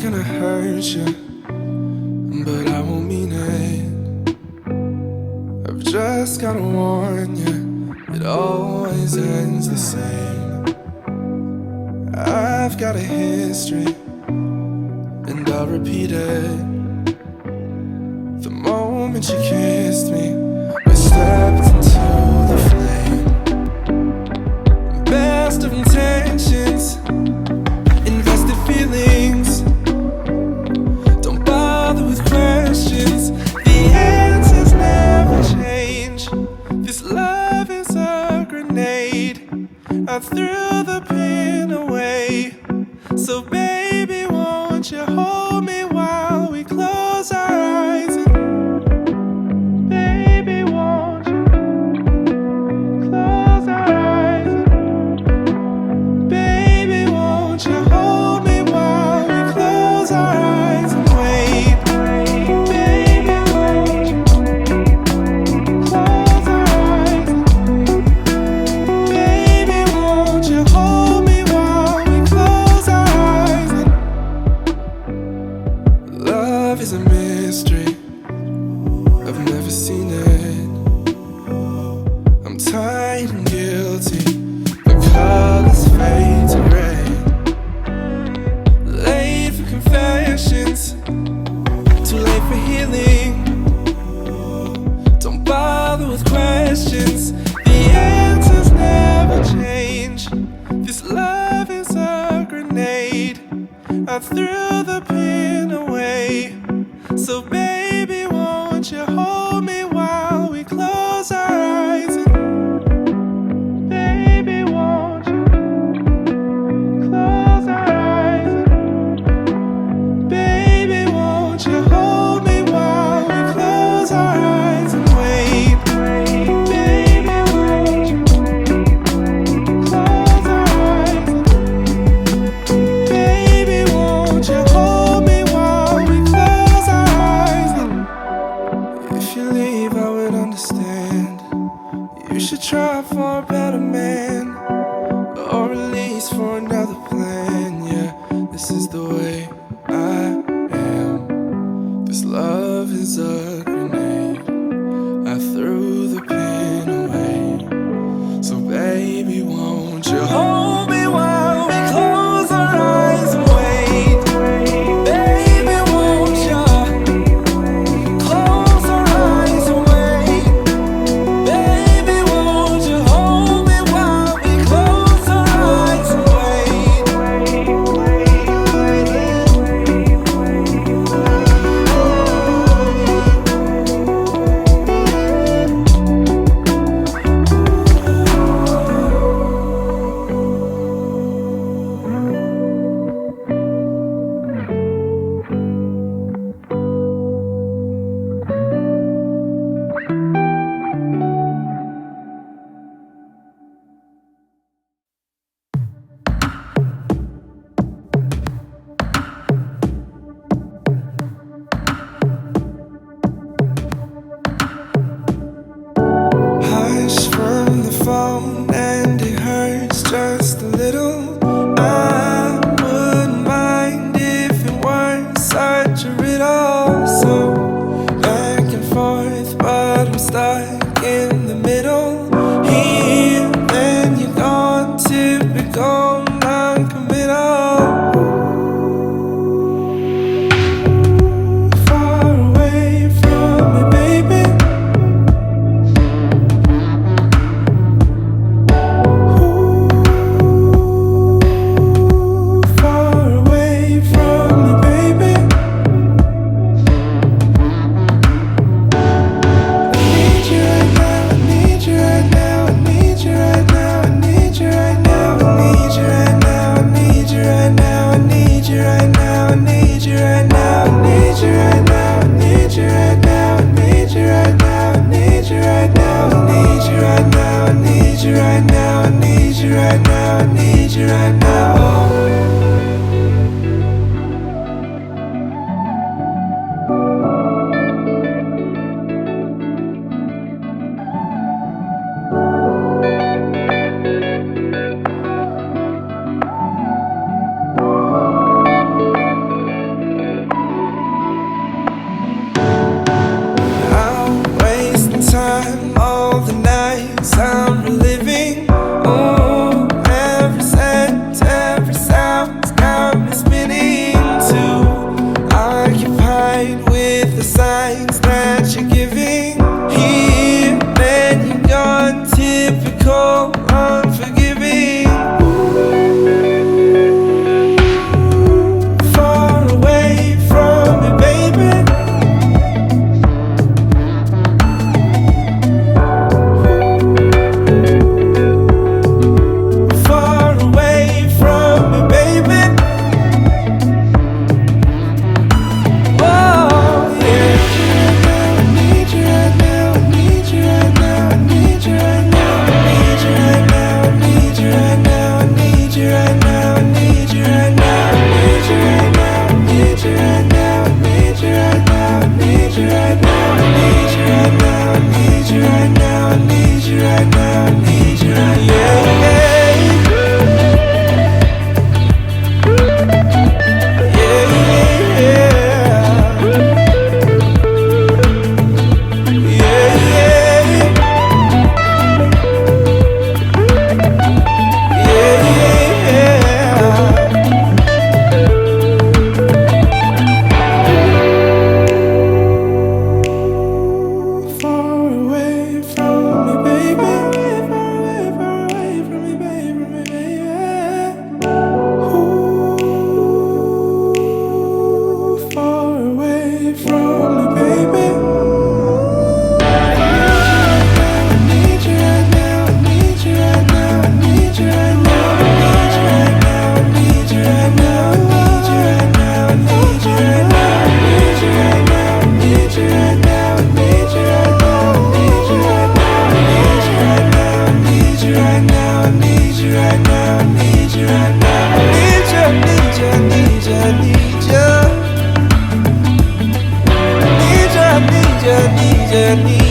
gonna hurt you, but I won't mean it. I've just gotta warn you, it always ends the same. I've got a history, and I'll repeat it. The moment you kissed me, we stepped into the flame. Best of intentions, invested feelings. Don't bother with questions, the answers never change. This love is a grenade, I threw the pin away. So baby, won't you hold me while we close our eyes? Baby, won't you close our eyes? Baby, won't you hold me while we close our eyes and wait? Baby, won't you close our eyes? Baby, won't you hold me while we close our eyes? Love is a mystery, I've never seen it. I'm tired and guilty, the colors fade to gray. Late for confessions, too late for healing. Don't bother with questions, the answers never change. This love is a grenade, I threw the pin away. So baby, won't you hold me while we close our eyes? Baby, won't you close our eyes? Baby, won't you hold me while we close our eyes and wait? Baby, won't you close our eyes? Baby, won't you hold me while we close our eyes? If you leave, I would understand. You should try for a better man, or at least for another plan. Yeah, this is the way I am. This love is a grenade, I threw the pin away. So baby, won't you hold me while we close our eyes and wait? Baby, won't you close our eyes and wait? Baby, won't you hold me while we close our eyes and wait? Hush from the phone and it hurts just a little. I wouldn't mind if it weren't such a riddle. So back and forth, but I'm stuck in the middle. Here, then you're gone, typical non-committal. Far away from me, baby. Far away from me, baby. I need you right now, I need you right now, I need you right now, I need you right now, I need you right now, I need you right now, I need you right now, I need you right now, I need you right now, I need you right now, I need you right now, I need you right now, I need you right now, I need you right now, I need you right now, I need you right now. Let me